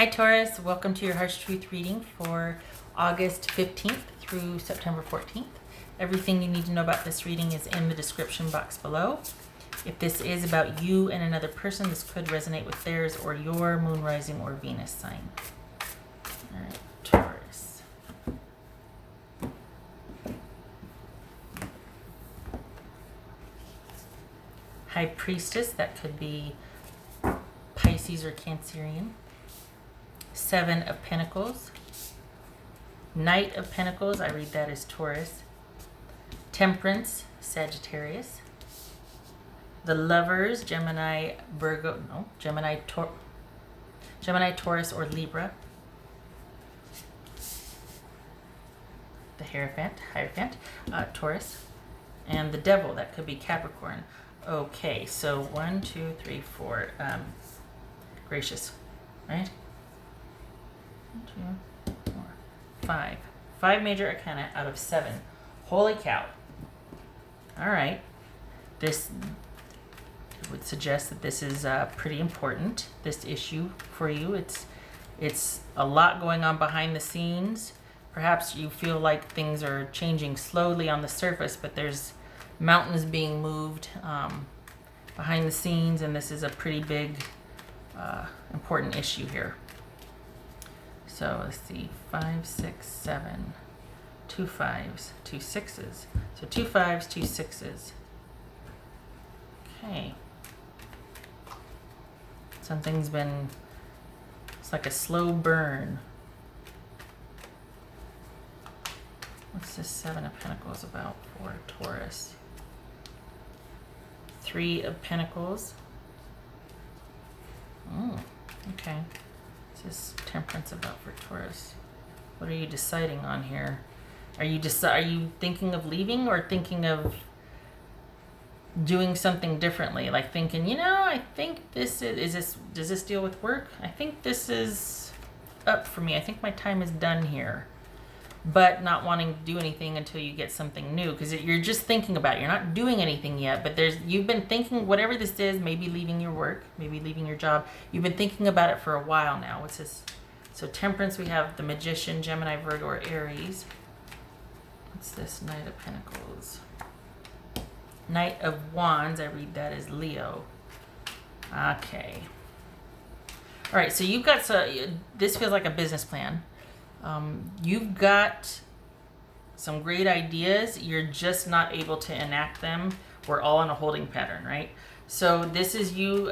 Hi Taurus, welcome to your Heart's Truth reading for August 15th through September 14th. Everything you need to know about this reading is in the description box below. If this is about you and another person, this could resonate with theirs or your moon, rising, or Venus sign. All right, Taurus. High Priestess, that could be Pisces or Cancerian. Seven of Pentacles. Knight of Pentacles, I read that as Taurus. Temperance, Sagittarius. The Lovers, Gemini, Taurus, or Libra. The Hierophant, Taurus. And the Devil, that could be Capricorn. Okay, so 1, 2, 3, 4. Gracious, right? 1, 2, 4, 5. 5 major arcana out of 7. Holy cow. All right. This would suggest that this is pretty important, this issue for you. It's a lot going on behind the scenes. Perhaps you feel like things are changing slowly on the surface, but there's mountains being moved behind the scenes, and this is a pretty big, important issue here. So let's see, 5, 6, 7, 2 5s, 2 6s. So 2 5s, 2 6s. Okay. Something's been, it's like a slow burn. What's this 7 of Pentacles about for Taurus? 3 of Pentacles. Okay. What's this Temperance about for Taurus? What are you deciding on here? Are you thinking of leaving or thinking of doing something differently? Like thinking, I think this does this deal with work? I think this is up for me. I think my time is done here. But not wanting to do anything until you get something new, because you're just thinking about it. You're not doing anything yet, but you've been thinking, whatever this is, maybe leaving your work, maybe leaving your job. You've been thinking about it for a while now. What's this? So Temperance, we have the Magician, Gemini, Virgo, or Aries. What's this Knight of Pentacles? Knight of Wands, I read that as Leo. Okay. All right, so you've got, this feels like a business plan. You've got some great ideas. You're just not able to enact them. We're all in a holding pattern, right? So this is you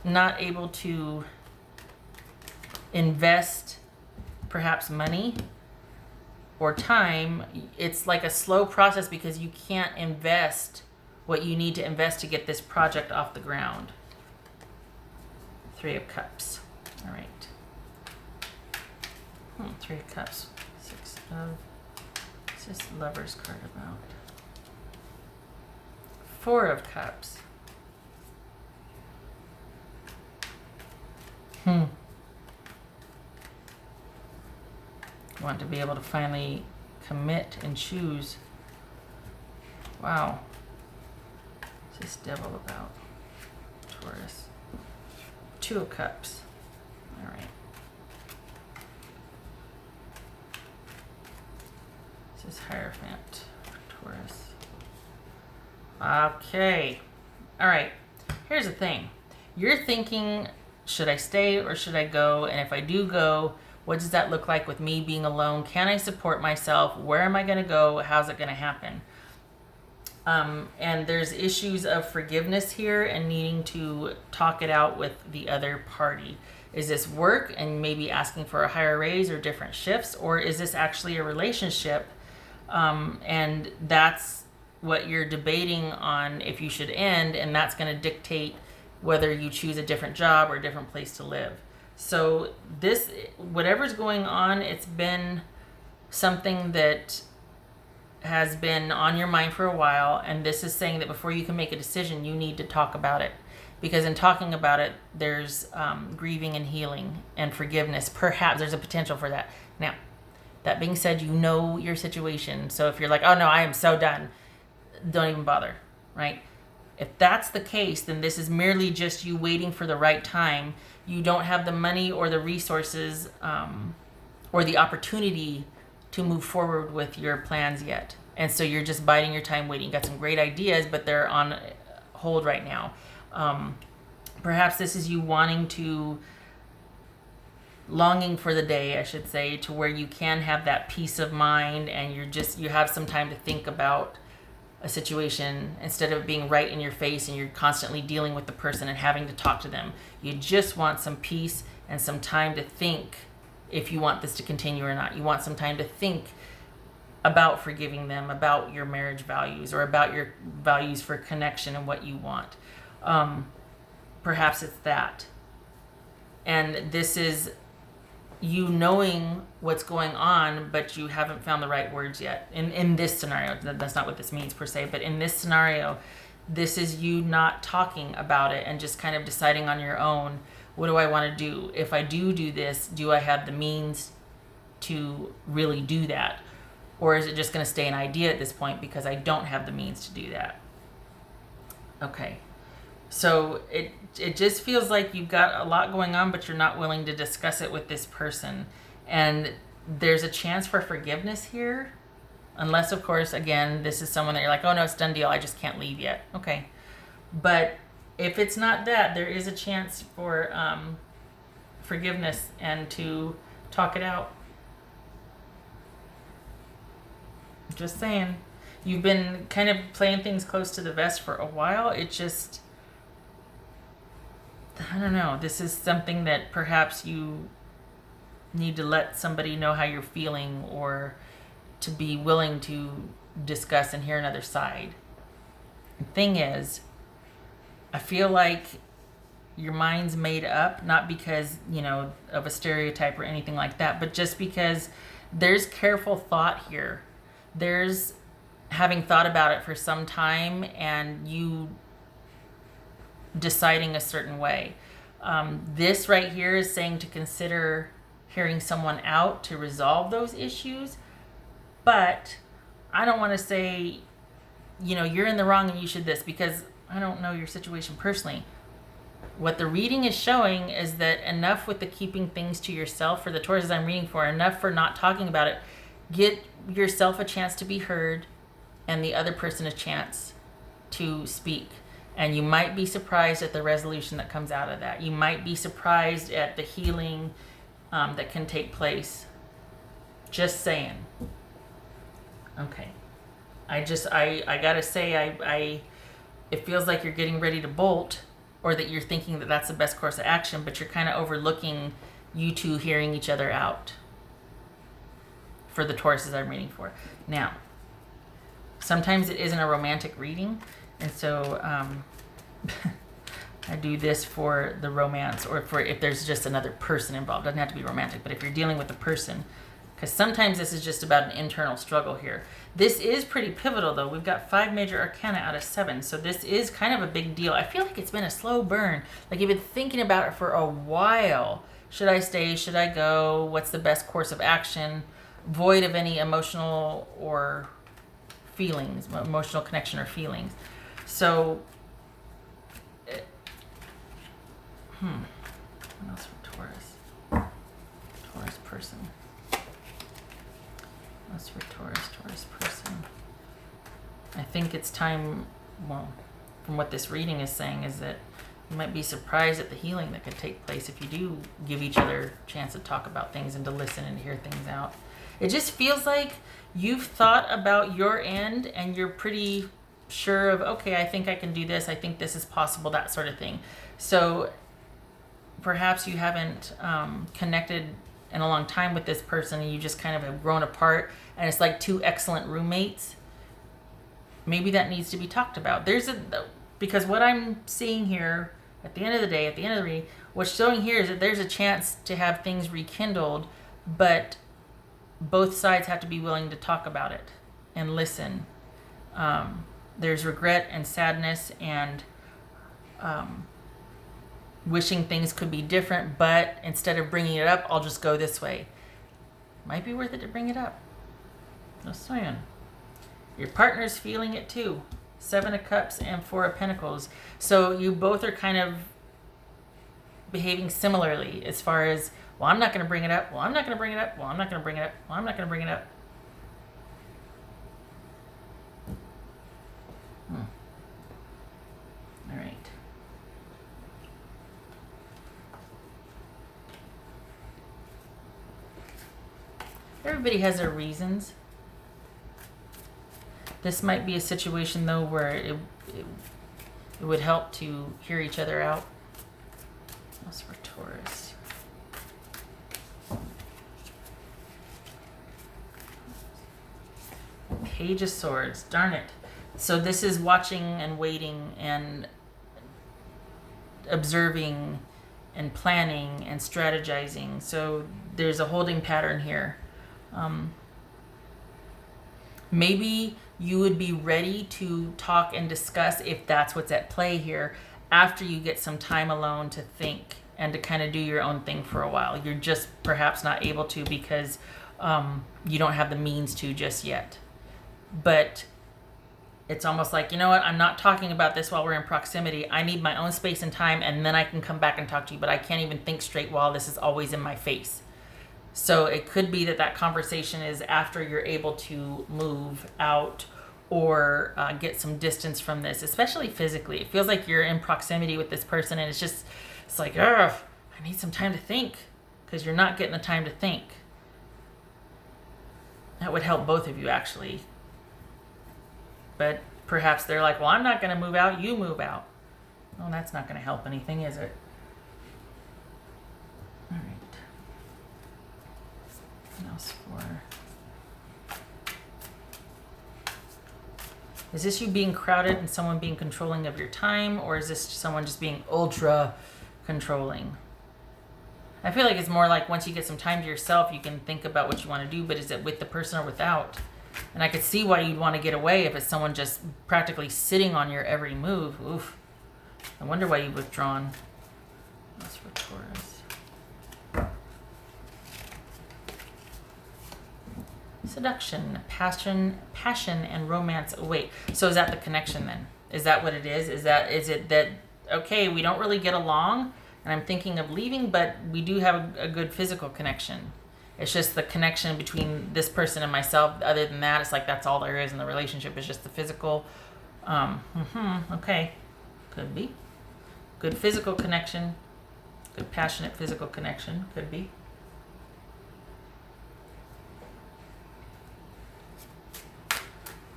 not able to invest perhaps money or time. It's like a slow process because you can't invest what you need to invest to get this project off the ground. 3 of Cups. All right. 3 of Cups. 6 of... What's this Lover's card about? 4 of Cups. Want to be able to finally commit and choose. Wow. What's this Devil about? Taurus. 2 of Cups. All right. This is Hierophant for Taurus. Okay. All right. Here's the thing. You're thinking, should I stay or should I go? And if I do go, what does that look like with me being alone? Can I support myself? Where am I going to go? How's it going to happen? And there's issues of forgiveness here and needing to talk it out with the other party. Is this work and maybe asking for a higher raise or different shifts? Or is this actually a relationship? And that's what you're debating on if you should end, and that's going to dictate whether you choose a different job or a different place to live. So this, whatever's going on, it's been something that has been on your mind for a while, and this is saying that before you can make a decision, you need to talk about it. Because in talking about it, there's grieving and healing and forgiveness. Perhaps there's a potential for that. Now, that being said, you know your situation. So if you're like, oh no, I am so done, don't even bother, right? If that's the case, then this is merely just you waiting for the right time. You don't have the money or the resources or the opportunity to move forward with your plans yet. And so you're just biding your time waiting. You got some great ideas, but they're on hold right now. Perhaps this is you longing for the day, I should say, to where you can have that peace of mind and you have some time to think about a situation instead of being right in your face and you're constantly dealing with the person and having to talk to them. You just want some peace and some time to think if you want this to continue or not. You want some time to think about forgiving them, about your marriage values, or about your values for connection and what you want. Perhaps it's that. And this is you knowing what's going on, but you haven't found the right words yet. In this scenario, that's not what this means per se, but in this scenario, this is you not talking about it and just kind of deciding on your own, what do I want to do? If I do this, do I have the means to really do that? Or is it just going to stay an idea at this point because I don't have the means to do that? Okay. So it just feels like you've got a lot going on, but you're not willing to discuss it with this person. And there's a chance for forgiveness here. Unless, of course, again, this is someone that you're like, oh no, it's done deal. I just can't leave yet. Okay. But if it's not that, there is a chance for forgiveness and to talk it out. Just saying. You've been kind of playing things close to the vest for a while. It just, I don't know. This is something that perhaps you need to let somebody know how you're feeling, or to be willing to discuss and hear another side. The thing is, I feel like your mind's made up, not because, of a stereotype or anything like that, but just because there's careful thought here. There's having thought about it for some time and you deciding a certain way. This right here is saying to consider hearing someone out to resolve those issues, but I don't want to say, you're in the wrong and you should this, because I don't know your situation personally. What the reading is showing is that enough with the keeping things to yourself for the Tauruses I'm reading for, enough for not talking about it. Get yourself a chance to be heard and the other person a chance to speak. And you might be surprised at the resolution that comes out of that. You might be surprised at the healing that can take place. Just saying. Okay. I gotta say, it feels like you're getting ready to bolt, or that you're thinking that that's the best course of action, but you're kind of overlooking you two hearing each other out for the Tauruses I'm reading for. Now, sometimes it isn't a romantic reading, and so I do this for the romance, or for if there's just another person involved. It doesn't have to be romantic, but if you're dealing with a person, because sometimes this is just about an internal struggle here. This is pretty pivotal, though. We've got 5 major arcana out of 7, so this is kind of a big deal. I feel like it's been a slow burn. Like you've been thinking about it for a while. Should I stay? Should I go? What's the best course of action? Void of any emotional or feelings, emotional connection or feelings. So, what else for Taurus? Taurus person. What's for Taurus person? I think it's time, well, from what this reading is saying, is that you might be surprised at the healing that could take place if you do give each other a chance to talk about things and to listen and hear things out. It just feels like you've thought about your end and you're pretty sure of, okay, I think I can do this. I think this is possible, that sort of thing. So perhaps you haven't connected in a long time with this person and you just kind of have grown apart and it's like 2 excellent roommates. Maybe that needs to be talked about. Because what I'm seeing here at the end of the day, at the end of the reading, what's showing here is that there's a chance to have things rekindled, but both sides have to be willing to talk about it and listen. There's regret and sadness and wishing things could be different, but instead of bringing it up, I'll just go this way. Might be worth it to bring it up. Just saying. Your partner's feeling it too. Seven of Cups and Four of Pentacles. So you both are kind of behaving similarly as far as, well, I'm not going to bring it up. Well, I'm not going to bring it up. Well, I'm not going to bring it up. Well, I'm not going to bring it up. All right. Everybody has their reasons. This might be a situation, though, where it would help to hear each other out. That's for Taurus. Page of Swords. Darn it. So this is watching and waiting and observing and planning and strategizing. So there's a holding pattern here. Maybe you would be ready to talk and discuss, if that's what's at play here, after you get some time alone to think and to kind of do your own thing for a while. You're just perhaps not able to because you don't have the means to just yet. But it's almost like, you know what, I'm not talking about this while we're in proximity. I need my own space and time, and then I can come back and talk to you, but I can't even think straight while this is always in my face. So it could be that that conversation is after you're able to move out or get some distance from this, especially physically. It feels like you're in proximity with this person, and it's like, ugh, I need some time to think, because you're not getting the time to think. That would help both of you, actually. But perhaps they're like, well, I'm not going to move out, you move out. Well, that's not going to help anything, is it? All right. What else for? Is this you being crowded and someone being controlling of your time, or is this someone just being ultra controlling? I feel like it's more like once you get some time to yourself, you can think about what you want to do, but is it with the person or without? And I could see why you'd want to get away if it's someone just practically sitting on your every move. Oof. I wonder why you've withdrawn. That's for Taurus. Seduction, passion, and romance await. So is that the connection then? Is that what it is? Is it that, okay, we don't really get along and I'm thinking of leaving, but we do have a good physical connection. It's just the connection between this person and myself. Other than that, it's like that's all there is in the relationship. Is just the physical. Okay. Could be. Good physical connection. Good passionate physical connection. Could be.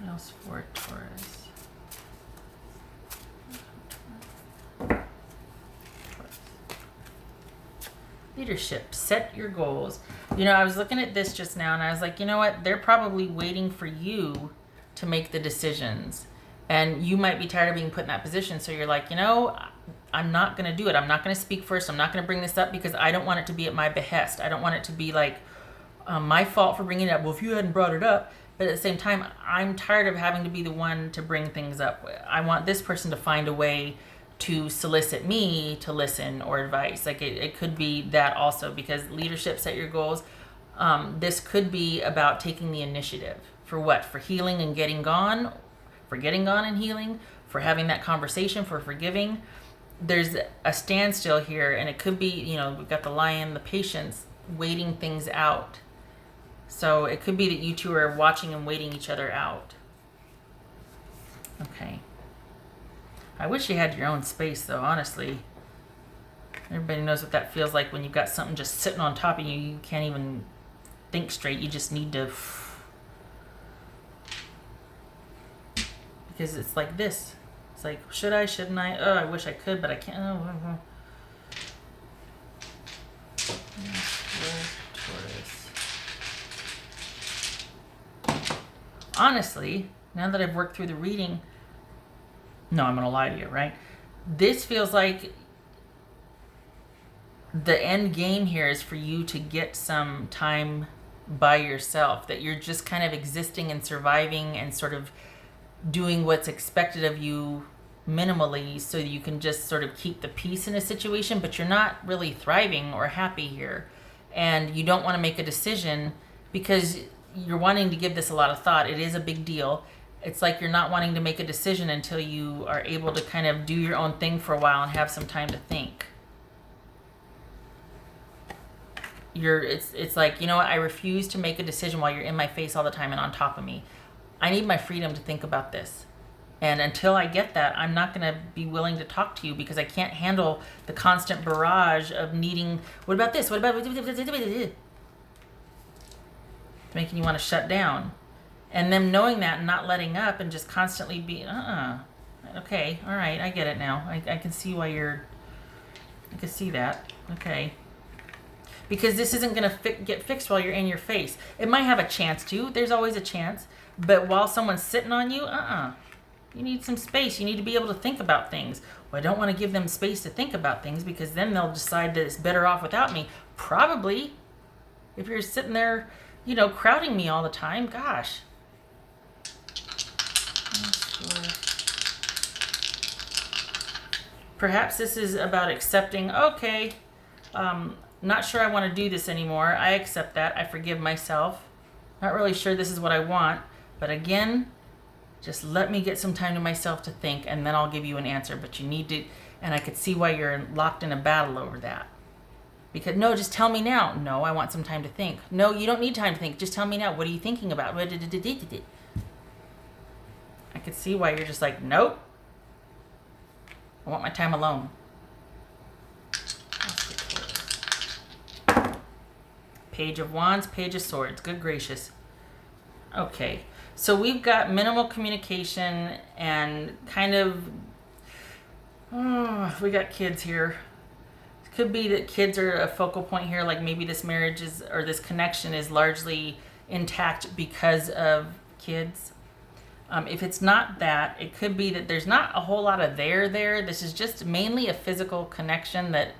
What else for Taurus? Leadership, set your goals. You know, I was looking at this just now and I was like, you know what? They're probably waiting for you to make the decisions. And you might be tired of being put in that position. So you're like, you know, I'm not going to do it. I'm not going to speak first. I'm not going to bring this up because I don't want it to be at my behest. I don't want it to be like my fault for bringing it up. Well, if you hadn't brought it up. But at the same time, I'm tired of having to be the one to bring things up. I want this person to find a way to solicit me to listen or advice. Like it could be that also, because leadership, set your goals. This could be about taking the initiative. For what? For healing and getting gone, for getting gone and healing, for having that conversation, for forgiving. There's a standstill here, and it could be, you know, we've got the lion, the patience, waiting things out. So it could be that you two are watching and waiting each other out. Okay. I wish you had your own space, though, honestly. Everybody knows what that feels like when you've got something just sitting on top of you. You can't even think straight. You just need to... Because it's like this. It's like, should I, shouldn't I? Oh, I wish I could, but I can't. Oh. Honestly, now that I've worked through the reading... No, I'm going to lie to you, right? This feels like the end game here is for you to get some time by yourself, that you're just kind of existing and surviving and sort of doing what's expected of you minimally so you can just sort of keep the peace in a situation, but you're not really thriving or happy here. And you don't want to make a decision because you're wanting to give this a lot of thought. It is a big deal. It's like you're not wanting to make a decision until you are able to kind of do your own thing for a while and have some time to think. It's like, you know what, I refuse to make a decision while you're in my face all the time and on top of me. I need my freedom to think about this. And until I get that, I'm not going to be willing to talk to you because I can't handle the constant barrage of needing, what about this? What about making you want to shut down? And them knowing that and not letting up and just constantly be, okay, all right, I get it now. I can see why I can see that. Okay. Because this isn't going to get fixed while you're in your face. It might have a chance to. There's always a chance. But while someone's sitting on you, you need some space. You need to be able to think about things. Well, I don't want to give them space to think about things because then they'll decide that it's better off without me. Probably. If you're sitting there, crowding me all the time, gosh. Perhaps this is about accepting, okay, not sure I want to do this anymore. I accept that. I forgive myself. Not really sure this is what I want. But again, just let me get some time to myself to think, and then I'll give you an answer. But you need to, and I could see why you're locked in a battle over that. Because, no, just tell me now. No, I want some time to think. No, you don't need time to think. Just tell me now. What are you thinking about? I could see why you're just like, nope. I want my time alone. Page of Wands, Page of Swords. Good gracious. Okay. So we've got minimal communication and kind of... we got kids here. It could be that kids are a focal point here. Like maybe this marriage is, or this connection is largely intact because of kids. If it's not that, it could be that there's not a whole lot of there. This is just mainly a physical connection that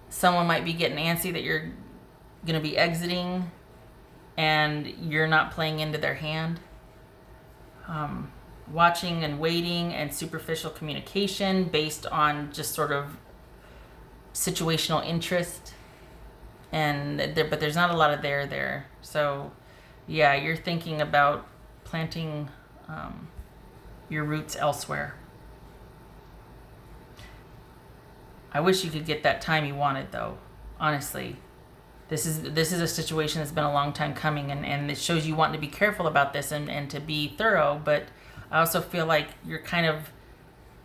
someone might be getting antsy that you're going to be exiting and you're not playing into their hand. Watching and waiting and superficial communication based on just sort of situational interest. But there's not a lot of there. So yeah, you're thinking about planting your roots elsewhere. I wish you could get that time you wanted, though. Honestly, this is a situation that's been a long time coming, and it shows you wanting to be careful about this and to be thorough. But I also feel like you're kind of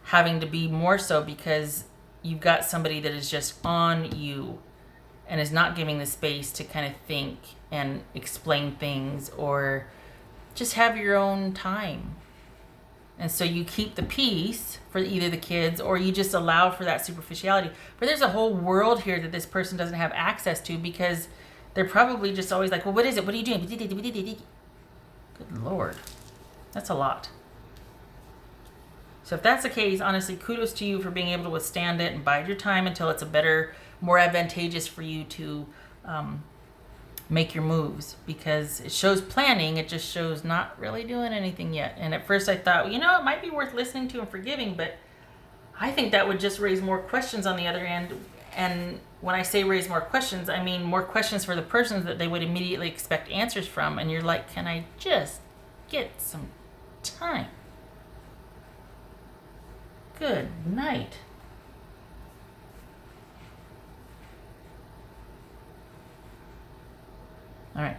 having to be more so because you've got somebody that is just on you and is not giving the space to kind of think and explain things or just have your own time. And so you keep the peace for either the kids or you just allow for that superficiality. But there's a whole world here that this person doesn't have access to because they're probably just always like, well, what is it? What are you doing? Good Lord. That's a lot. So if that's the case, honestly, kudos to you for being able to withstand it and bide your time until it's a better, more advantageous for you to make your moves, because it shows planning. It just shows not really doing anything yet. And at first I thought, well, it might be worth listening to and forgiving, but I think that would just raise more questions on the other end. And when I say raise more questions, I mean more questions for the person that they would immediately expect answers from. And you're like, can I just get some time? Good night. All right.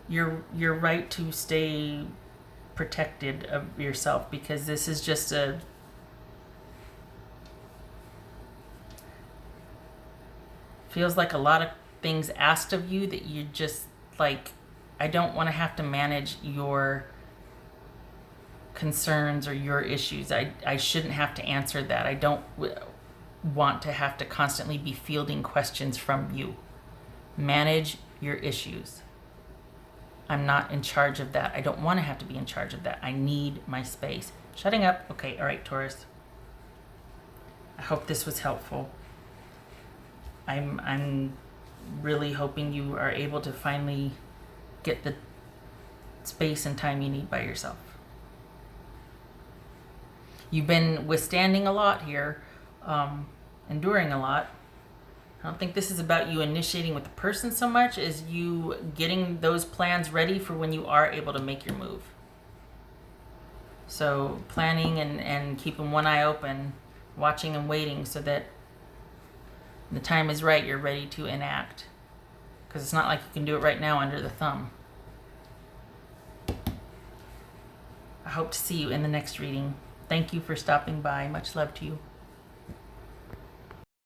You're right to stay protected of yourself because this is just feels like a lot of things asked of you that you just like, I don't want to have to manage your concerns or your issues. I shouldn't have to answer that. I don't want to have to constantly be fielding questions from you. Manage your issues. I'm not in charge of that. I don't want to have to be in charge of that. I need my space. Shutting up. Okay, all right, Taurus. I hope this was helpful. I'm really hoping you are able to finally get the space and time you need by yourself. You've been withstanding a lot here. Enduring a lot. I don't think this is about you initiating with the person so much as you getting those plans ready for when you are able to make your move. So planning and keeping one eye open, watching and waiting so that when the time is right, you're ready to enact. Because it's not like you can do it right now under the thumb. I hope to see you in the next reading. Thank you for stopping by. Much love to you.